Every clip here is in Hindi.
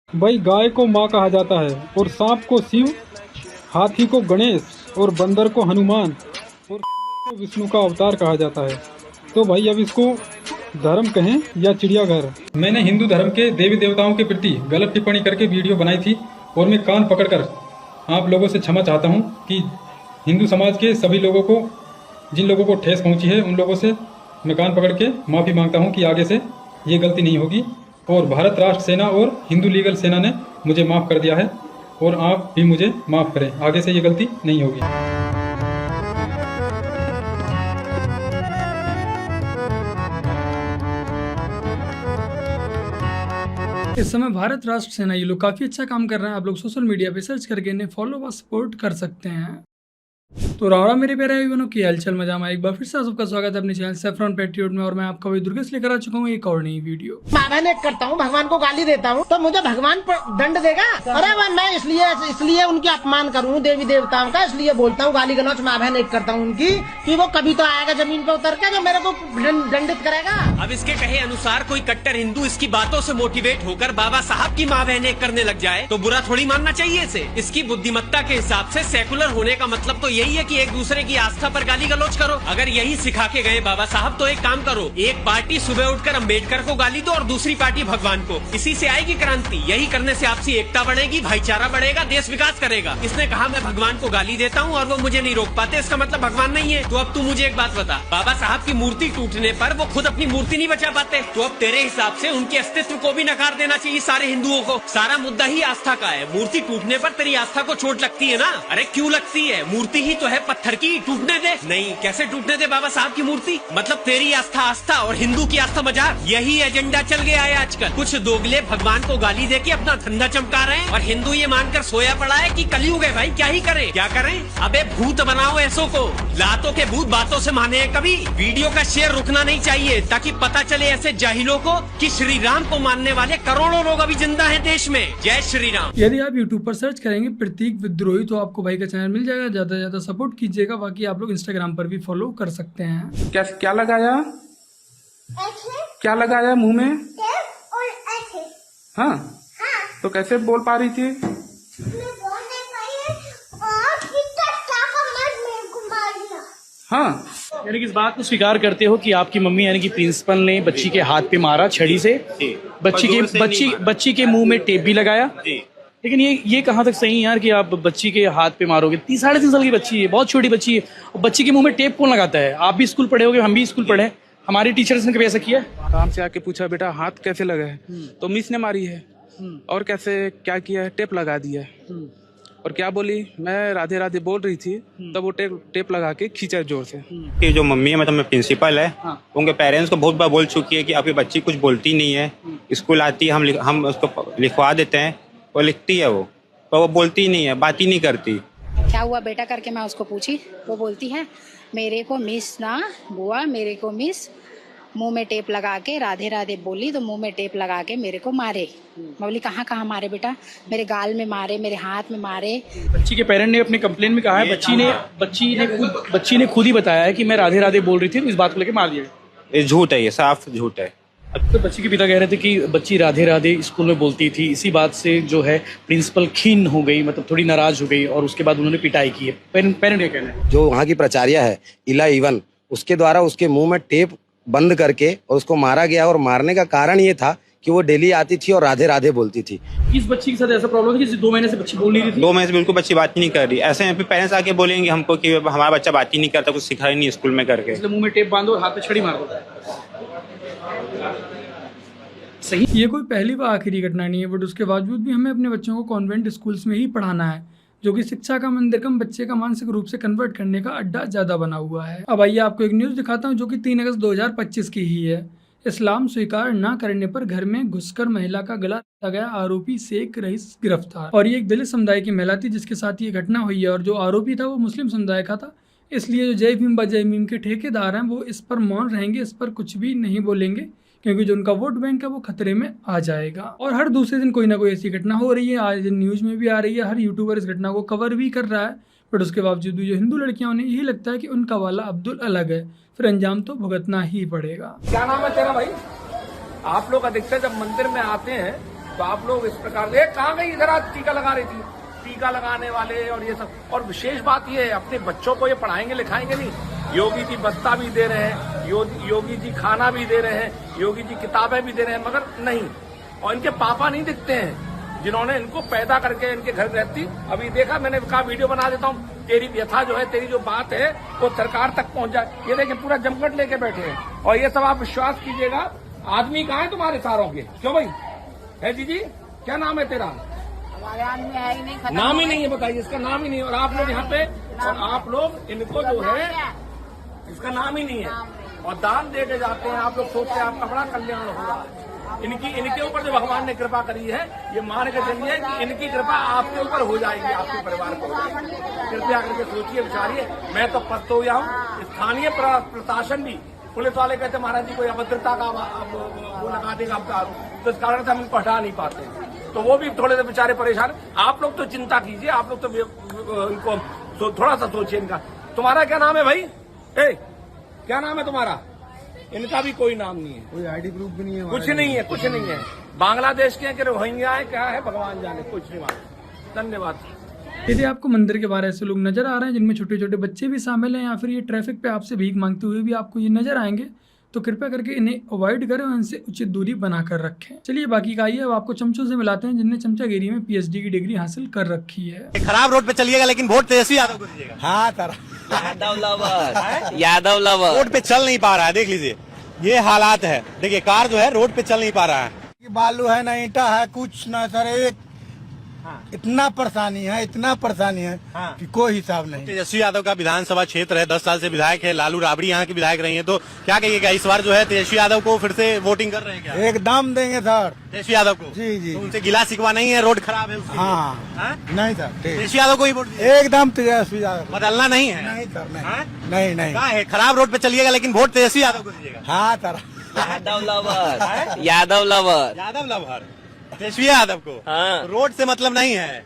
भाई गाय को माँ कहा जाता है और सांप को शिव, हाथी को गणेश और बंदर को हनुमान और को विष्णु का अवतार कहा जाता है। तो भाई अब इसको धर्म कहें या चिड़ियाघर। मैंने हिंदू धर्म के देवी देवताओं के प्रति गलत टिप्पणी करके वीडियो बनाई थी और मैं कान पकड़कर आप लोगों से क्षमा चाहता हूं कि हिंदू समाज के सभी लोगों को, जिन लोगों को ठेस पहुंची है, उन लोगों से मैं कान पकड़ के माफ़ी मांगता हूं कि आगे से ये गलती नहीं होगी। और भारत राष्ट्र सेना और हिंदू लीगल सेना ने मुझे माफ़ कर दिया है और आप भी मुझे माफ़ करें, आगे से ये गलती नहीं होगी। इस समय भारत राष्ट्र सेना ये लोग काफी अच्छा काम कर रहे हैं। आप लोग सोशल मीडिया पे सर्च करके इन्हें फॉलो व सपोर्ट कर सकते हैं। तो रावड़ा मेरे प्यारे भाइयों की हलचल मजा में एक बार फिर से सबका स्वागत है अपने चैनल सैफरॉन पैट्रियट में। और मैं आपका वही दुर्गेश लेकर आ चुका हूँ एक और नई वीडियो। मैं करता हूँ, भगवान को गाली देता हूँ तो मुझे भगवान दंड देगा? अरे मैं इसलिए उनके अपमान करूँ देवी देवताओं का, इसलिए बोलता हूँ गाली गलौच मैं बहन एक करता हूँ उनकी कि वो कभी तो आएगा जमीन पे उतर के जो मेरे को दंडित करेगा। अब इसके कहे अनुसार कोई कट्टर हिंदू इसकी बातों से मोटिवेट होकर बाबा साहब की माँ बहन एक करने लग जाए तो बुरा थोड़ी मानना चाहिए इसे। इसकी बुद्धिमत्ता के हिसाब से सेकुलर होने का मतलब तो यही है कि एक दूसरे की आस्था पर गाली गलौच करो। अगर यही सिखा के गए बाबा साहब तो एक काम करो, एक पार्टी सुबह उठकर अम्बेडकर को गाली दो और दूसरी पार्टी भगवान को। इसी से आएगी क्रांति। यही करने से आपसी एकता बढ़ेगी, भाईचारा बढ़ेगा, देश विकास करेगा। इसने कहा मैं भगवान को गाली देता हूँ और वो मुझे नहीं रोक पाते, इसका मतलब भगवान नहीं है। तो अब तू मुझे एक बात बता, बाबा साहब की मूर्ति टूटने पर वो खुद अपनी मूर्ति नहीं बचा पाते, तो अब तेरे हिसाब से उनके अस्तित्व को भी नकार देना चाहिए सारे हिंदुओं को। सारा मुद्दा ही आस्था का है। मूर्ति टूटने पर तेरी आस्था को चोट लगती है ना? अरे क्यों लगती है? मूर्ति ही तो है पत्थर की, टूटने दे। नहीं, कैसे टूटने दे बाबा साहब की मूर्ति? मतलब तेरी आस्था आस्था और हिंदू की आस्था मजाक। यही एजेंडा चल गया है आजकल। कुछ दोगले भगवान को गाली देके अपना धंधा चमका रहे हैं और हिंदू ये मानकर सोया पड़ा है कि कलयुग है भाई, क्या ही करें, क्या करें? अबे भूत बनाओ ऐसों को, लातों के भूत बातों से माने हैं कभी? वीडियो का शेयर रुकना नहीं चाहिए ताकि पता चले ऐसे जाहिलों को कि श्री राम को मानने वाले करोड़ों लोग अभी जिंदा है देश में। जय श्री राम। यदि आप यूट्यूब पर सर्च करेंगे प्रतीक विद्रोही तो आपको भाई का चैनल मिल जाएगा। ज्यादा से ज्यादा सपोर्ट कीजिएगा। बाकी आप लोग इंस्टाग्राम पर भी फॉलो कर सकते हैं। क्या लगाया? क्या लगाया मुंह में? हाँ, तो कैसे बोल पा रही थी? हाँ, यानी कि इस बात को स्वीकार करते हो कि आपकी मम्मी यानी कि प्रिंसिपल ने बच्ची के हाथ पे मारा छड़ी से, बच्ची के मुंह में टेप भी लगाया। लेकिन ये कहाँ तक सही है यार कि आप बच्ची के हाथ पे मारोगे? 3-3.5 साल की बच्ची है, बहुत छोटी बच्ची है। और बच्ची के मुंह में टेप कौन लगाता है? आप भी स्कूल पढ़े होगे, हम भी स्कूल पढ़े, हमारे टीचर्स ने कभी ऐसा किया? काम से आके पूछा बेटा हाथ कैसे लगा है, तो मिस ने मारी है। और कैसे क्या किया है? टेप लगा दिया है। और क्या बोली? मैं राधे राधे बोल रही थी तब वो टेप लगा के खींचा जोर से। ये जो मम्मी है, मतलब मैं प्रिंसिपल है, उनके पेरेंट्स को बहुत बार बोल चुकी है कि आपकी बच्ची कुछ बोलती नहीं है, स्कूल आती है, हम उसको लिखवा देते हैं, वो लिखती है वो, पर वो बोलती नहीं है, बात ही नहीं करती। क्या हुआ बेटा करके मैं उसको पूछी, वो बोलती है मेरे को मिस ना बुआ, मेरे को मिस मुंह में टेप लगा के राधे राधे बोली तो मुंह में टेप लगा के मेरे को मारे। मैं बोली कहाँ मारे बेटा? मेरे गाल में मारे, मेरे हाथ में मारे। बच्ची के पेरेंट ने अपने कंप्लेन में कहा है बच्ची ने खुद ही बताया है कि मैं राधे राधे बोल रही थी, तो इस बात को लेकर मार दिया। ये झूठ है, ये साफ झूठ है। तो बच्ची के पिता कह रहे थे कि बच्ची राधे राधे स्कूल में बोलती थी, इसी बात से जो है प्रिंसिपल खीन हो गई, मतलब थोड़ी नाराज हो गई और उसके बाद उन्होंने पिटाई की है। पेरेंट क्या कहना है? जो वहाँ की प्राचार्य है इला इवन, उसके द्वारा उसके मुंह में टेप बंद करके और उसको मारा गया। और मारने का कारण ये था कि वो डेली आती थी और राधे राधे बोलती थी। इस बच्ची के साथ ऐसा प्रॉब्लम है कि 2 महीने से बच्ची बोल नहीं रही थी। 2 महीने से बिल्कुल बच्ची बात ही नहीं कर रही। ऐसे पेरेंट्स आके बोलेंगे हमको कि हमारा बच्चा बात ही नहीं करता, कुछ सिखा ही नहीं स्कूल में करके, इसलिए मुंह में टेप बांधो और हाथ पे छड़ी मार दो। सही, ये कोई पहली व आखिरी घटना नहीं है, बट उसके बावजूद भी हमें अपने बच्चों को कॉन्वेंट स्कूल्स में ही पढ़ाना है, जो कि शिक्षा का मंदिर कम बच्चे का मानसिक रूप से कन्वर्ट करने का अड्डा ज्यादा बना हुआ है। अब आइए आपको एक न्यूज दिखाता हूँ जो कि 3 अगस्त 2025 की ही है। इस्लाम स्वीकार न करने पर घर में घुसकर महिला का गला काटा गया, आरोपी शेख रईस गिरफ्तार। और ये एक दलित समुदाय की महिला थी जिसके साथ ये घटना हुई है और जो आरोपी था वो मुस्लिम समुदाय का था। इसलिए जो जय भीम जय भीम के ठेकेदार हैं वो इस पर मौन रहेंगे, इस पर कुछ भी नहीं बोलेंगे, क्योंकि जो उनका वोट बैंक है वो खतरे में आ जाएगा। और हर दूसरे दिन कोई ना कोई ऐसी घटना हो रही है, आज न्यूज में भी आ रही है, हर यूट्यूबर इस घटना को कवर भी कर रहा है। बट उसके बावजूद भी जो हिंदू लड़कियां उन्हें यही लगता है कि उनका वाला अब्दुल अलग है, फिर अंजाम तो भुगतना ही पड़ेगा। क्या नाम है तेरा भाई? आप लोग अधिकतर जब मंदिर में आते हैं तो आप लोग इस प्रकार से कहाँ गई, इधर आज टीका लगा रही थी, टीका लगाने वाले और ये सब। और विशेष बात ये है, अपने बच्चों को ये पढ़ाएंगे लिखाएंगे नहीं। योगी जी बस्ता भी दे रहे हैं, योगी जी खाना भी दे रहे हैं, योगी जी किताबें भी दे रहे हैं, मगर नहीं। और इनके पापा नहीं दिखते हैं जिन्होंने इनको पैदा करके इनके घर रहती। अभी देखा, मैंने कहा वीडियो बना देता हूँ, तेरी व्यथा जो है, तेरी जो बात है वो सरकार तक पहुंच जाए। ये देखिए पूरा जमघट लेके बैठे हैं। और ये सब आप विश्वास कीजिएगा, आदमी कहाँ है तुम्हारे सारों के? क्यों भाई है जी, क्या नाम है तेरा? हमारे आदमी है ही नहीं, नाम ही नहीं है, बताइए, इसका नाम ही नहीं है। और आप लोग यहाँ पे, और आप लोग इनको जो है, इसका नाम ही नहीं है, और दान दे के जाते हैं। आप लोग सोचते हैं आपका बड़ा कल्याण होगा। इनके ऊपर जो भगवान ने कृपा करी है, ये मान के चलिए कि इनकी कृपा आपके ऊपर हो जाएगी, आपके परिवार को हो जाएगी। कृपया करके सोचिए, विचारिए। मैं तो पस्त हो गया हूँ। स्थानीय प्रशासन भी, पुलिस वाले कहते महाराज जी कोई अभद्रता का वो लगा देगा, तो इस कारण से हम इनको हटा नहीं पाते, तो वो भी थोड़े से बेचारे परेशान। आप लोग तो चिंता कीजिए, आप लोग तो इनको थोड़ा सा सोचिए इनका। तुम्हारा क्या नाम है भाई? क्या नाम है तुम्हारा? इनका भी कोई नाम नहीं है, कोई आईडी प्रूफ भी नहीं है, कुछ नहीं है, कुछ नहीं है। बांग्लादेश के हैं कि रोहिंग्या है, क्या है भगवान जाने, कुछ नहीं मालूम। धन्यवाद। यदि आपको मंदिर के बाहर ऐसे लोग नजर आ रहे हैं जिनमें छोटे छोटे बच्चे भी शामिल हैं, या फिर ये ट्रैफिक पे आपसे भीख मांगते हुए भी आपको ये नजर आएंगे, तो कृपया करके इन्हें अवॉइड करें और इनसे उचित दूरी बनाकर रखें। चलिए बाकी का आइए अब आपको चमचों से मिलाते हैं जिनने चमचागिरी में PhD की डिग्री हासिल कर रखी है। खराब रोड पे चलिएगा लेकिन वोट तेजस्वी यादव को दीजिएगा। हाँ सर, यादव लवर रोड पे चल नहीं पा रहा है, देख लीजिए ये हालात है। देखिए कार जो है रोड पे चल नहीं पा रहा है, बालू है ना ईंटा है, कुछ ना सर। एक इतना परेशानी है कि कोई हिसाब नहीं। तेजस्वी यादव का विधानसभा क्षेत्र है, 10 साल से विधायक है, लालू राबड़ी यहाँ की विधायक रही है, तो क्या कहिएगा इस बार जो है तेजस्वी यादव को फिर से वोटिंग कर रहे हैं क्या? एकदम देंगे सर तेजस्वी यादव को। जी तो उनसे गिला शिकवा नहीं है, रोड खराब है उसके हाँ लिए? नहीं सर, तेजस्वी यादव को ही वोट एकदम तेजस्वी यादव। बदलना नहीं है? नहीं सर, नहीं क्या है, खराब रोड पे चलिएगा लेकिन वोट तेजस्वी यादव को दीजिएगा। हाँ सर, यादव लवर तेजस्वी यादव को। हाँ। रोड से मतलब नहीं है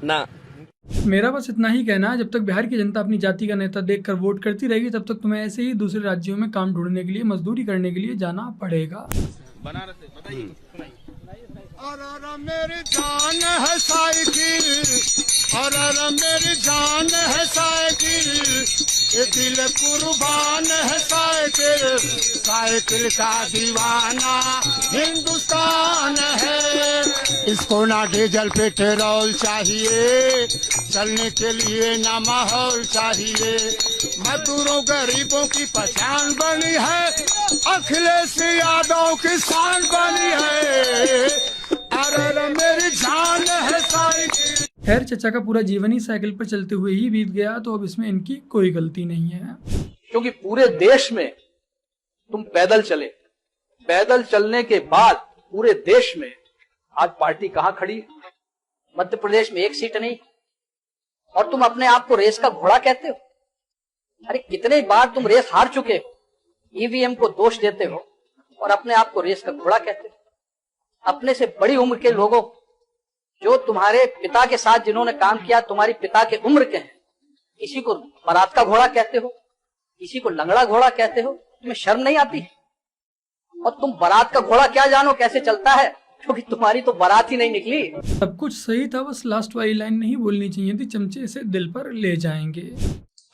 ना। मेरा बस इतना ही कहना है, जब तक बिहार की जनता अपनी जाति का नेता देखकर वोट करती रहेगी, तब तक तुम्हें ऐसे ही दूसरे राज्यों में काम ढूंढने के लिए, मजदूरी करने के लिए जाना पड़ेगा। बनारस से बताइए। और मेरी जान है साइकिल, और मेरी जान है साइकिल, ये दिल कुर्बान है साइकिल, साइकिल का दीवाना हिंदुस्तान है। इसको ना डीजल पेट्रोल चाहिए, चलने के लिए ना माहौल चाहिए। मजदूरों गरीबों की पहचान बनी है, अखिलेश यादव की शान बनी है। अरे मेरी जान है साइकिल। खैर चचा का पूरा जीवन ही साइकिल पर चलते हुए ही बीत गया, तो अब इसमें इनकी कोई गलती नहीं है। क्योंकि पूरे देश में तुम पैदल चले, पैदल चलने के बाद पूरे देश में आज पार्टी कहाँ खड़ी है? मध्य प्रदेश में एक सीट नहीं, और तुम अपने आप को रेस का घोड़ा कहते हो। अरे कितने बार तुम रेस हार चुके हो, ईवीएम को दोष देते हो और अपने आप को रेस का घोड़ा कहते हो। अपने से बड़ी उम्र के लोगों, जो तुम्हारे पिता के साथ जिन्होंने काम किया, तुम्हारी पिता के उम्र के हैं, किसी को बारात का घोड़ा कहते हो, किसी को लंगड़ा घोड़ा कहते हो। तुम्हें शर्म नहीं आती? और तुम बारात का घोड़ा क्या जानो कैसे चलता है, क्योंकि तुम्हारी तो बारात ही नहीं निकली। सब कुछ सही था, बस लास्ट वाली लाइन नहीं बोलनी चाहिए थी, चमचे से दिल पर ले जाएंगे।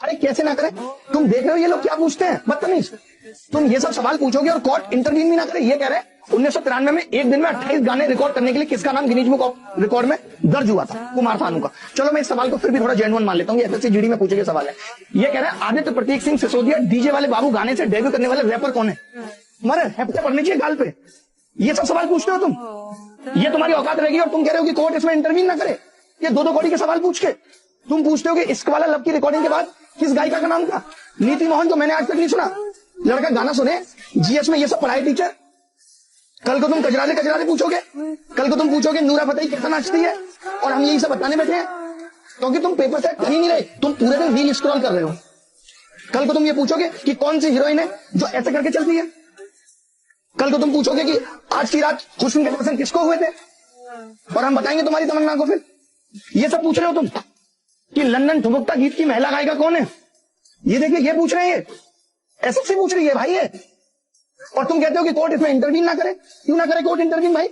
अरे कैसे ना करे, तुम देख रहे हो ये लोग क्या पूछते हैं, बदतमीज। तुम ये सब सवाल पूछोगे और कोर्ट इंटरवीन भी ना करे। ये कह रहे 1993 में एक दिन में 28 गाने रिकॉर्ड करने के लिए किसका नाम गिनीज बुक ऑफ रिकॉर्ड में दर्ज हुआ था? कुमार सानू का। चलो मैं इस सवाल को फिर भी थोड़ा जेन्युइन मान लेता हूँ, एसएससी जीडी में पूछे गए सवाल है। ये कह रहे हैं आदित्य प्रतीक सिंह सिसोदिया डीजे वाले बाबू गाने से डेब्यू करने वाले रैपर कौन है? मरे हैप्पी पढ़नी चाहिए गाल पे। ये सब सवाल पूछते हो तुम, ये तुम्हारी औकात रहेगी और तुम कह रहे हो कि कोर्ट इसमें इंटरवीन ना करे। ये दो कौड़ी के सवाल पूछ के तुम पूछते हो कि इश्क वाला लव की रिकॉर्डिंग के बाद किस गायिका का नाम था? नीति मोहन को मैंने आज तक नहीं सुना। लड़का गाना सुने, जीएस में ये सब पढ़ाई टीचर। कल को तुम कजरारे पूछोगे, कल को तुम पूछोगे नूरा फतेही कैसा नाचती है, और हम यही सब बताने बैठे हैं क्योंकि तुम पेपर से कहीं नहीं रहे, तुम पूरे दिन रील स्क्रॉल कर रहे हो। कल को तुम ये पूछोगे कि कौन सी हीरोइन है जो ऐसे करके चलती है। कल को तुम पूछोगे कि आज की रात हुस्न के दर्शन किसको हुए थे, और हम बताएंगे तुम्हारी तमन्ना को। फिर ये सब पूछ रहे हो तुम कि लंदन ठुमकता गीत की महिला गायिका कौन है? ये देखिए, ये पूछ रहे हैं, एसएससी पूछ रही है भाई ये। और तुम कहते हो कि कोर्ट इसमें इंटरवीन ना करे। क्यों ना करे कोर्ट इंटरवीन भाई?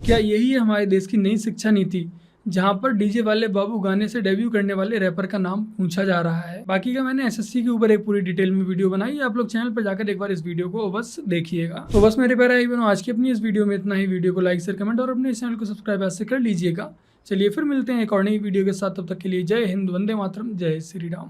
क्या यही है हमारे देश की नई शिक्षा नीति, जहां पर डीजे वाले बाबू गाने से डेब्यू करने वाले रैपर का नाम पूछा जा रहा है। बाकी का मैंने एसएससी के ऊपर एक पूरी डिटेल में वीडियो बनाई है, आप लोग चैनल पर जाकर एक बार इस वीडियो को बस देखिएगा। तो बस मेरे प्यारे भाई बहनों, आज की अपनी इस वीडियो में इतना ही। वीडियो को लाइक शेयर कमेंट और अपने चैनल को सब्सक्राइब ऐसे कर लीजिएगा। चलिए फिर मिलते हैं एक और नई वीडियो के साथ, तब तक के लिए जय हिंद, वंदे मातरम, जय श्री राम।